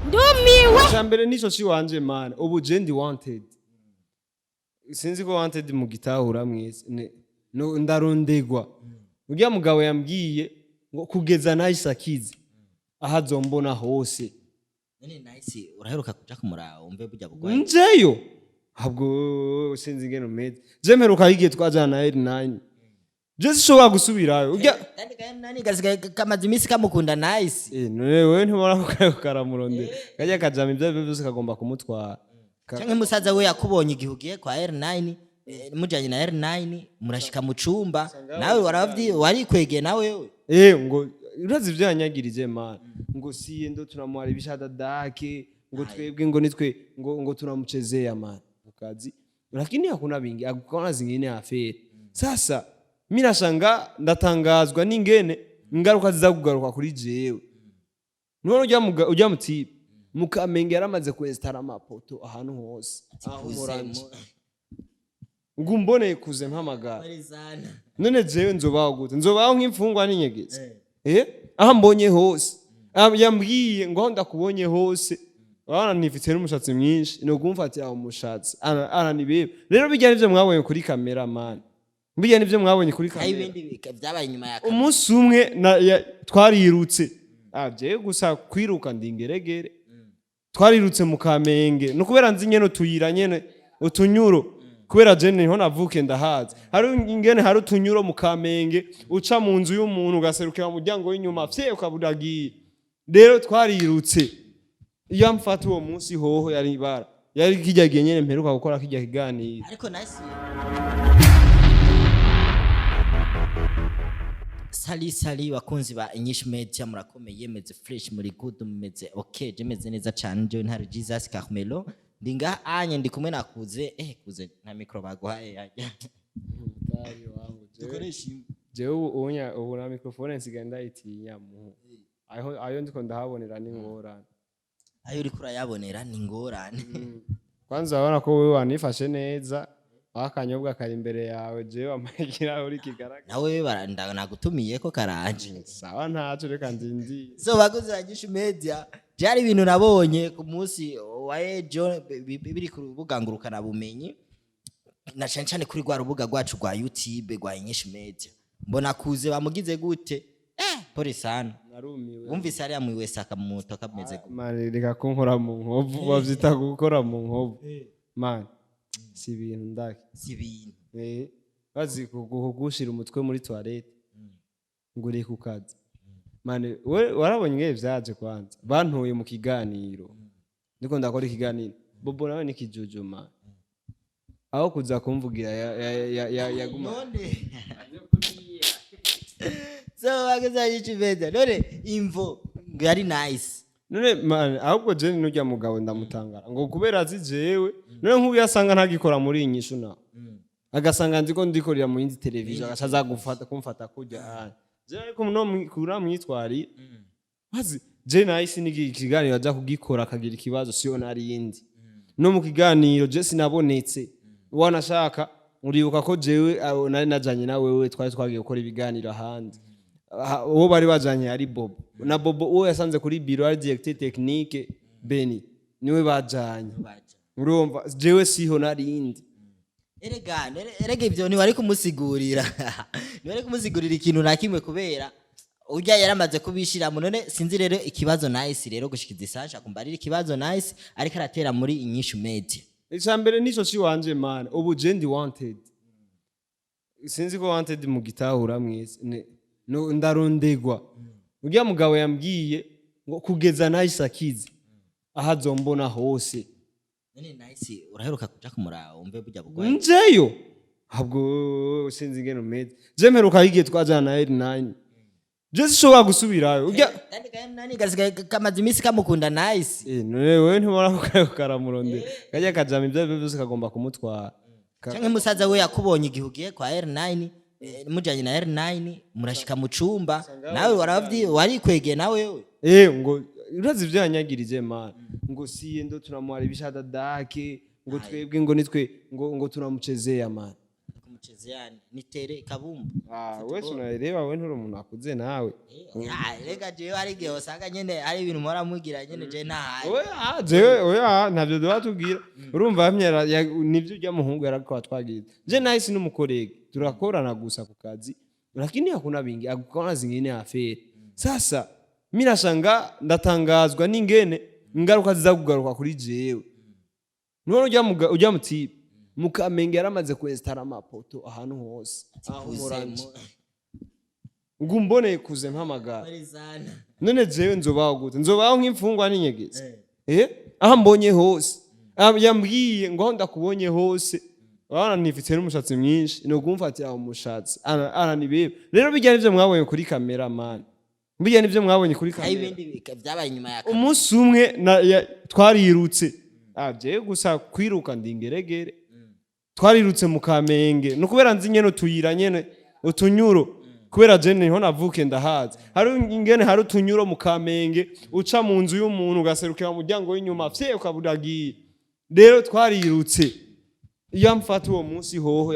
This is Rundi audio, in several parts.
ndumiwe cyambere nico ci wanje man ubu jendi wanted sinzi ko wanted mu gitahura mwese no ndarondegwa urya mugabo yambwiye ngo kugeza nice akize ahazombona hose none nice uraheruka kuja kumura umve burya bugwaye njeyo habwo sinzi ngeno mede je mperuka yigiye twajana na L9 je sishobora gusubirayo urya nani gasigaye kamaze imisi kamukunda nice none wewe ntibona ko karamuronde kajya kajama ibyo byose kagomba kumutwara canke musaza we yakubonye igihugiye kwa R9 mujanye na R9 murashika mu cumba nawe waravyi warikwegeye nawe ngo urazi ibyo yanyagirije man ngo siye ndo tunamwara ibishada dake ngo twebwe ngo nitwe ngo tunamuchezea man ukazi lakini hakuna bingi akona zingine aferi sasa mimi nashanga ndatangazwa n'ingene ingaruka ziza kugaruka kuri jewe none ujya muti mukamenge yaramaze kwestara amapoto ahantu hose aho muranje ngo mbone kuze mpamagara none jewe nzobaho gute nzobaho nk'imfungwa n'inyegetse aha mbonye hose yambwiye ngo ndakubonye hose abana nifite n'umushatsi mwinshi no kumfatira umushatsi aranibebe rero bijyana ivyo mwabonye kuri kamera man bijyana ivyo mwabonye kuri kamera ibindi byabaye inyuma ya umunsi umwe twarirutse je gusa kwiruka ndingeregere twarirutse mu Kamenge no kubera nzi nyene tuyira nyene utunyuro kubera je niho navuke ndahaza hari ingene hari utunyuro mu Kamenge uca mu nzu y'umuntu ugaserukira mu muryango w'inyuma fye ukaburagiye rero twarirutse iyo mfata uwo munsi hoho yari ibara yari kijyagiye nyene mperuka gukora kijya kiganiro ariko nice Sali bakunzi ba Inyishu Media murakomeye meze fresh muri good meze okay je meze neza cyane je ntari Jesus Carmelo ndinga anye ndi kumwe nakuze kuze nta micro baguhaye yajya mutari wangu dukoresha je ubu na microphone nsiganda itinya mu ayo ndiko ndahabonera n'ingorane ayo uri kurayabonera n'ingorane kwanza abona ko wewe wanifashe neza akanyobwa kari imbere yawe je wamagira uri kigaragara nawe baranda nagutumiye ko karanje sawa ntaco reka ndindi so baguze Inyishu Media byari ibintu nabonye ku munsi wa ejo biri ku rubuga ngurukana bumenyi na cyane kuri rwa rubuga rwacu rwa YouTube rwa Inyishu Media mbona kuze bamugize gute pori sana narumiwe wumvise ari amwiwe saka mu moto kameze gute man reka kunkora mu nkovu bavyita gukora mu nkovu man si ibintu ndaki si ibintu bazi kugushira umutwe muri toilete ngure ku kazi mane warabonye ngiye vyaje kwanza bantuye mu kiganiro ndiko ndakora ikiganiro bobo nawe nikijujuma aho kuza kumvugira yaguma none so baguze Inyishu Media none imvo ngari nice none man ahubwo je n'ujya mugabo ndamutangara ngo kubera azi jewe none nk'ubu yasanga ntagikora muri Inyishu na agasanga ndiko ndikorera mu yindi television agasaza gufata kumfata kujya je ariko no kura mwitwari mazi je nice nigi kiganiro aja kugikora akagira ikibazo siyo nari yindi no mu kiganiro je sinabonetse wanashaka uribuka ko jewe nari najanye na wewe twari twagiye gukora ibiganiro ahandi uwo bari bajanye ari Bobo na Bobo uwo yasanze kuri biro ari directeur technique Beni niwe bajanye urumva jewe siho narindi erega ibyo ni wari kumusigurira ni wari kumusigurira ikintu nakimwe kubera ujya yaramaze kubishira mu none sinzi rero ikibazo nice rero gushikiza isasha kumbarira ikibazo nice ariko aratera muri Inyishu Media icambere nico ci wanje man ubu jendi wanted sinzi ko wanted mu gitahura mwese no ndarondegwa urya mugabo yambwiye ngo kugeza nice akize ahazombona hose none nice uraheruka kuja kumura umve burya bugwaye njeyo habwo sinzi ngeno mede je mperuka yigiye twajana na L9 je sishobora gusubirayo urya nani gasigaye kamaze imisi kamukunda nice none wewe ntibona ko karamuronde kajya kajama ibyo byose kagomba kumutwara canke musaza we yakubonye igihugiye kwa R9 mujanye na R9 murashika mu cumba nawe waravyi warikwegeye nawe ngo urazi ibyo yanyagirije man ngo siye ndo tunamwara ibishada dake ngo twebwe ngo nitwe ngo tunamuchezea man muchezeani nitere kabumbu wese unareba we nturi umuntu akuze nawe rega jewe ari gihe usanga nyene ari ibintu mora mugira nyene je ntahaye oya ntavyo duhatubwira urumva hamyera nivyo ujya muhungu yarakwa twagize je nahisi n'umukorege turakorana gusa ku kazi lakini hakuna bingi akukona zingine afere sasa mirashanga ndatangazwa n'ingene ingaruka zizakugaruka kuri jewe none ujya mutibe mukamenge yaramaze kwestara amapoto ahantu hose aho muranje ngumbone kuze mpamagara none jewe nzobaho gute nzobaho nk'imfungwa n'inyegezi aha mbonye hose yambwiye ngo ndakubonye hose wana nifite n'umushatsi mwinshi no kumfatira umushatsi aranibebe rero bijya nivyo mwabonye kuri kamera man bijya nivyo mwabonye kuri kamera ibindi byabaye inyuma ya kamera umunsi umwe twarirutse jewe gusa kwiruka ndingeregere twarirutse mu Kamenge no kubera nzi nyene tuyira nyene utunyuro kubera je niho navuke ndahaza hari ingene hari utunyuro mu Kamenge uca mu nzu y'umuntu ugaserukira mu muryango w'inyuma fye ukaburagiye rero twarirutse iyo mfata uwo munsi hoho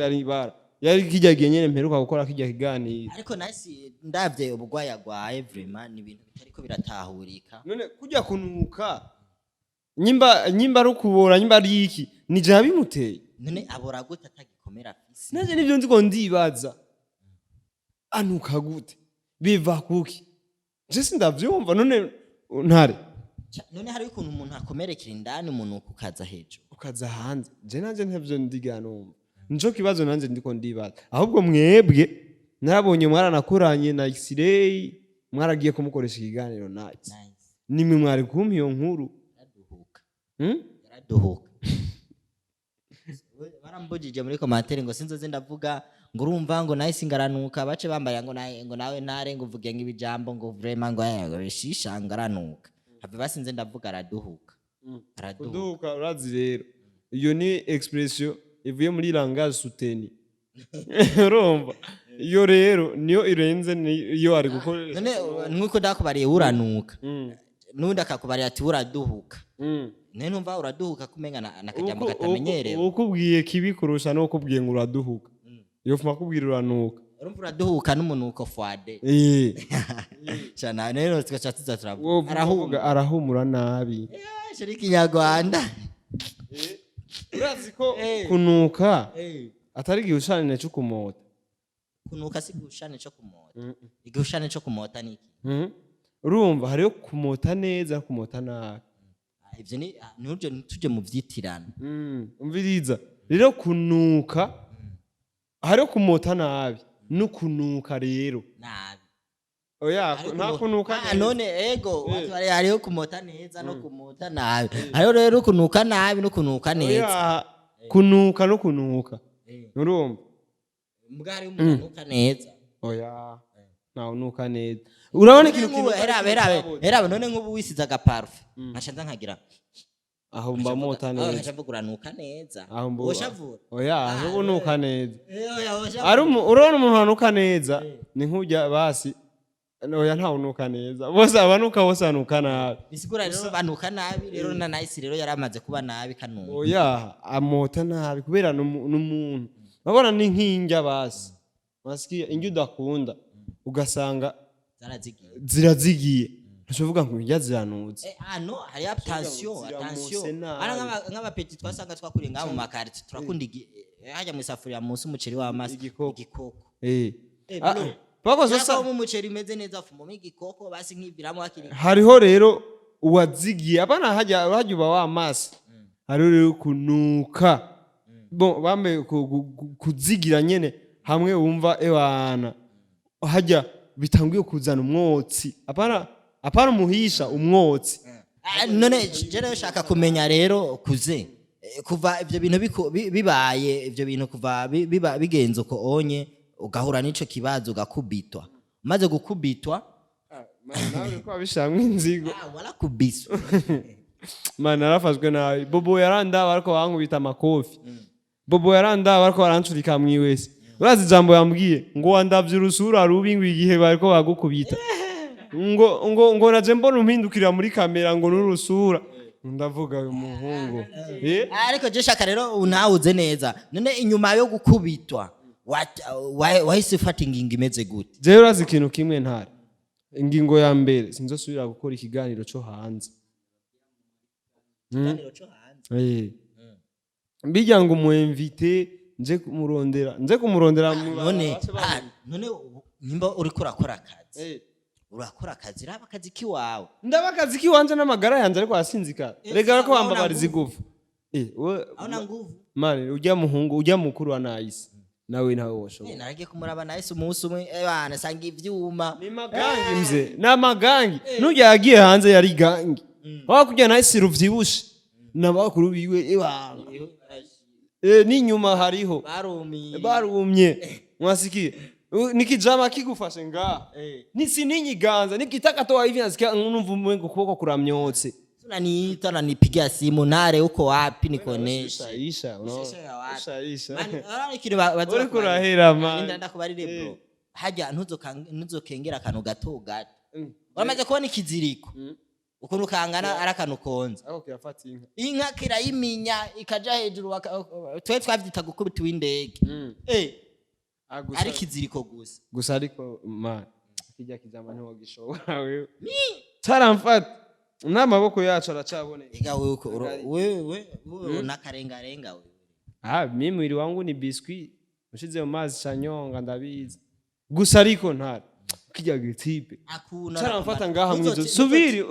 yari kijyagiye nyene mperuka gukora kijya kiganiro ariko nasi ndavye ubugwaya gwaye vraiment ni ibintu bitariko biratahurika none kujya kunuka nyimba rukubora nyimba riki ni je bimuteye none abora gute atagikomera fisi naje nivyo ndiko ndibaza anuka gute biva kuki je sindavyumva none ntare none hari ukuntu umuntu akomerekera indani umuntu ukukaza hejuru ukaza hanze je nanje ntavyo ndiganumva nico kibazo nanje ndiko ndibaza ahubwo mwebwe narabonye mwaranakoranye na X-ray mwaragiye kumukoresha ikiganiro nice nimwe mwari kumpa iyo nkuru yaraduhuka barambujije muri commentaire ngo sinzoze ndavuga ngo urumva ngo naye singaranuka bace bambaye ngo nawe ntare ngo uvuge ngibijambo ngo vraiment ngo bishisha ngaranuka have basinze ndavuga araduhuka kuduhuka urazi rero iyo ni expression ivuye muri langage soutenu urumva iyo rero niyo irenze iyo ari gukoresha none nkuko ndakubariye uranuka nundi akakubariye ati uraduhuka nene numva uraduhuka kumenga nakajambo katamenyerewe ukubwiye kibi kurusha no kubwiye ngo uraduhuka iyo fuma kubwira uranuka urumva uraduhuka n'umunuko fwade cyane rero twacatuza turavuga arahumura nabi shiriki nyarwanda urazi ko kunuka atari gihushane cyo kumota kunuka si gihushane cyo kumota igihushane cyo kumota niki urumva hariyo kumota neza kumota nabi ivyo ni nuje tuje mu vyitirana umviriza rero kunuka hariyo kumota nabi no kunuka rero nabi oya nta kunuka none ego hariyo kumota neza no kumota nabi hariyo rero kunuka nabi no kunuka neza kunuka no kunuka urumva mbwari umunuka neza oya nawe nuka neza urabona ikintu herabe none nk'ubu wisize agaparufe nashanza nkagira aho mba mota neza nshavugura nuka neza oshavura oya ntubu nuka neza urabona umuntu anuka neza ni nk'ujya basi oya ntawe unuka neza bose abanuka bose anuka nabi bisigura rero banuka nabi rero na nice rero yaramaze kuba nabi kanuka oya amota nabi kubera n'umuntu babona ni nk'injya basi masikiye injya udakunda ugasanga zirazigiye ntuvuga ngo injya ziranutse no hari attention ara nk'abapeti twasanga twakuriye ngaho mu makarite turakunda hajya mu isafuriya munsi umuceri w'amazi igikoko bako sasa mu muceri meze neza afumo igikoko basi nk'iviramo hakiri hariho rero uwazigiye abana hajya uba w'amazi hariho rero kunuka bon bambe kuzigira nyene hamwe wumva ewana hajya bitanguye kuzana umwotsi apana muhisha umwotsi none je rero shaka kumenya rero kuze kuva ivyo bintu bibaye ivyo bintu kuva bigenze uko onye ugahura n'ico kibazo ugakubitwa maze gukubitwa nawe ko abishamwe inzigo wala kubiswa mana narafashwe nabi bobo yaranda bariko bankubita amakofi bobo yaranda bariko barancurika mwiwese urazi jambo yambwiye ngo wandavye urusura rubi ngo igihe bariko bagukubita ngo naje mbona umpindukira muri kamera ngo n'urusura ndavuga uyu muhungu ariko je shaka rero unawuze neza none inyuma yo gukubitwa wahise ufata ingingo imeze gute jewe urazi ikintu kimwe ntare ingingo ya mbere sinzosubira gukora ikiganiro cyo hanze bijya ngo umuinvite nje kumurondera none nimba uriko urakora akazi urakora akazi raba akazi kiwawe ndaba akazi kiwanje n'amagara yanje ariko asinzika rega ko bambabariza igufu aona nguvu mane ujya muhungu ujya mukuru wa Nice nawe nawe woshobora naragiye kumuraba Nice umunsi umwe bana sanga ivyuma ni magangi mze na magangi nujya yagiye hanze yari gangi wa kujya Nice ruvyibushe nabakuru biwe n'inyuma hariho barumye mwasikiye nikijama kigufashe nga nisi ninyiganza nikitaka toa hivi nasikia numva mwengo kuboko kuramyotse tunaniita na nipigia simu nare uko wapi nikonesha isha kiri bazo kurahera man ndanda kubarire bro hajya ntuzokengera akantu gato gato wamaze kubona ikiziriko ukuntu kangana arakanu konza aho kirafata inka kirayiminya ikaja hejuru twe twavyita gukubita w'indege ari kiziriko gusa ariko man kijya kijama nto gishobora wewe taramfata n'amaboko yacu aracaboneka ega wewe unakarengarenga wewe mimi mwili wangu ni biscuit mushize mu mazi chanyonga ndabizi gusa ariko ntari kijya gitipe taramfata ngaha mwizo subiri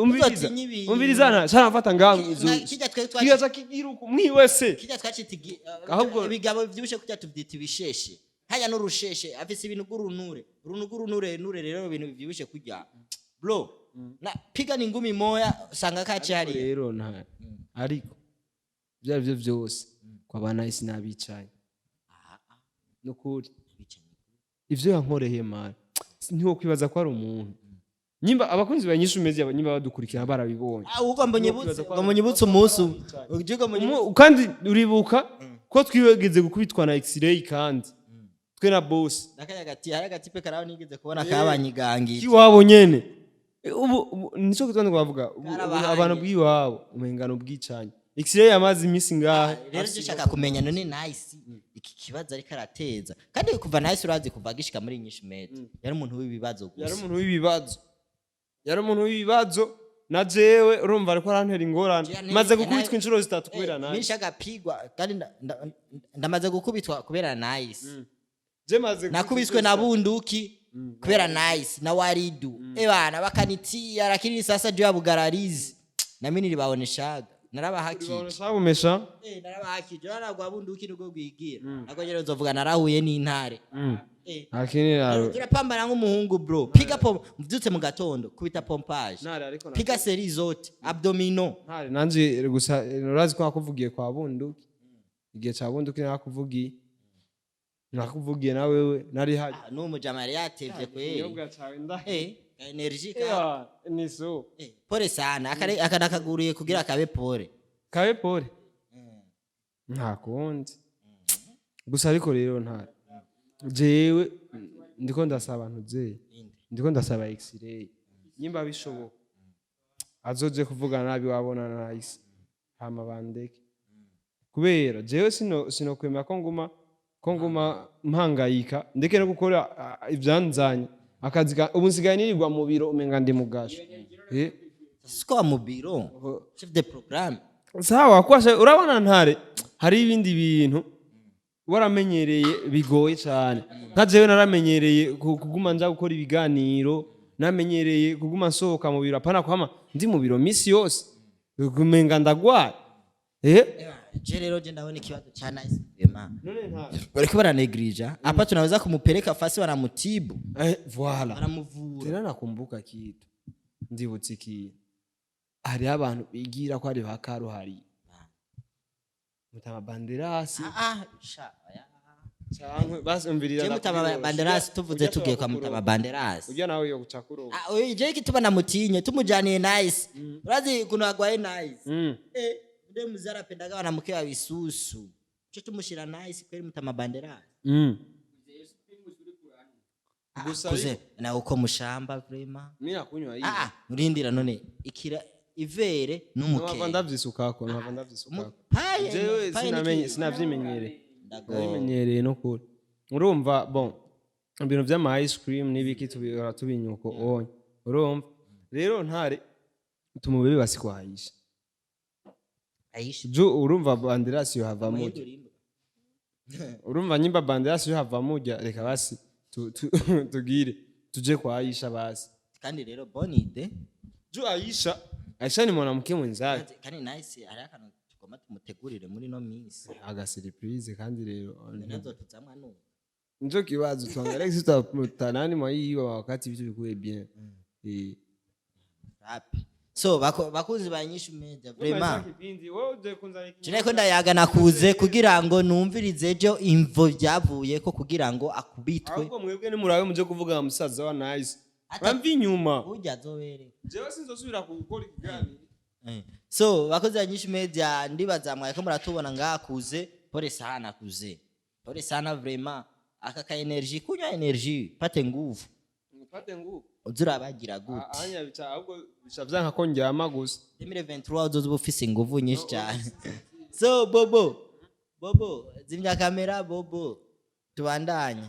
umvirizana taramfata ngaha mwizo kijya kigiruko mwiwese kijya twacitigi ahubwo bigabo vyibushe kujya tuvyita ibisheshe haya n'urusheshe afise ibintu gurunure rero ibintu vyibushe kujya bro na piga ni ngumi moya sanga kaci hari rero nta ariko byavyo byose kwa bana Nice nabicaye nukuri ivyo yankoreye man ntiwo kwibaza ko ari umuntu nyimba abakunzi banyishu mezi nyimba badukurikira barabibonye uko mbonye butse umunsi kandi uribuka ko twibegeze gukubitwa na X-ray kandi twe na boss nakaya gati hari agatipe karaho nigeze kubona kabanyigangi kiwabo nyene ubu nico gitondo bavuga abantu bwiwabo umengano bwicanye X-ray yamazi imisi ngaha rero gishaka kumenya none Nice iki kibazo ari karateza kandi kuva Nice urazi kuva gishika muri INYISHU media yari umuntu w'ibibazo gusa yari umuntu w'ibibazo na jewe urumva ariko arantera ingorane maze gukubitwa inshuro zitatu kubera Nice nishaga pigwa kandi ndamaze gukubitwa kubera Nice nakubiswe na bunduki kubera Nice na waridu bana bakanitia lakini sasa juu ya bugararizi na mimi nilibaoneshaga narabahakije umesha narabahakije naragwa bunduki nubwo gwigira nako rero nzovuga narahuye n'intare lakini turapambana nk'umuhungu bro piga mvyutse mu gatondo kubita pompage piga seri zote abdomino ntare nanje gusa urazi ko nakuvugiye kwa bunduki igihe cha bunduki nakuvugiye na wewe nari haje n'umujamari yatevye kweli yobwa cawe nda energy ka niso pole sana akanakaguriye kugira kabe pole nta kundi gusa ariko rero nta jewe ndiko ndasaba ndiko ndasaba X-ray nyimba bishoboka azoje kuvugana nabi wabona na Nice hama bandeke kubera jewe sino kwemera ko nguma mpangayika ndeke no gukora ivyanzanye akazi ubu nsigaye nirirwa mu biro umenga ndi mugasho siko mu biro chef de programme sawa kwasha urabona ntare hari ibindi bintu waramenyereye bigoye cyane nka jewe naramenyereye kuguma nja gukora ibiganiro namenyereye kuguma nsohoka mu biro apana kwama ndi mu biro misi yose kumenga ndagwara je rero je ndabona ikibazo cha Nice ema bariko baranegrija hapa tunaweza kumupeleka fasi wanamutibu voilà wanamuvura tena nakumbuka kitu ndibutse iki hari abantu bigira ko ari bakaro hari mutama banderasi cyangwa basumvirira je mutama banderasi tuvuze tugiye kwa mutama banderasi ujya nawe yo gucakuro je kituba namutinye tumujaniye Nice urazi kuno agwaye Nice nde muzara pendaga wanamke wa bisusu cyo tumushira Nice kweli mutama banderasi gusa na uko mushamba vraiment mimi nakunywa hii urindira none ikira ivere n'umuke nava ndavyisukako jewe sinavyimenyereye no kuri urumva bon ibintu vy'ama ice cream n'ibiki tubikora tubinyuko onye urumva rero ntare tumubebe basikwahisha Aisha urumva banderasi yo hava muja urumva nyimba banderasi yo hava muja reka basi tugire tuje kwa Aisha basi kandi rero bonide Aisha ni mwanamke mwenzake kandi nice ari akantu tugomba tumutegurire muri no minsi aga surprise kandi rero nazo tuzamwa no njo kibazo tuangalie sisi tutanani mwa hiyo wakati vitu vikuwe bien happy so bakunzi ba INYISHU Media vraiment wewe uje kunza Jine ko ndayaga nakuze kugira ngo numvirize ejo imvo byavuye ko kugira ngo akubitwe ahubwo mwebwe ni murabe muje kuvuga Musaza wa nice bamvi nyuma ujya zobere jewe sinzosubira gukora ikiganiro so bakoze ba INYISHU Media ndibaza mwaye ko muratubona ngakuze pole sana vraiment aka ka energy kunywa energy pate nguvu uzura bagira gute anya bica ahubwo bishavyanka ko njyama gusa 2023 uzoza ufise inguvu nyinshi cyane so bobo zimya kamera bobo tubandanye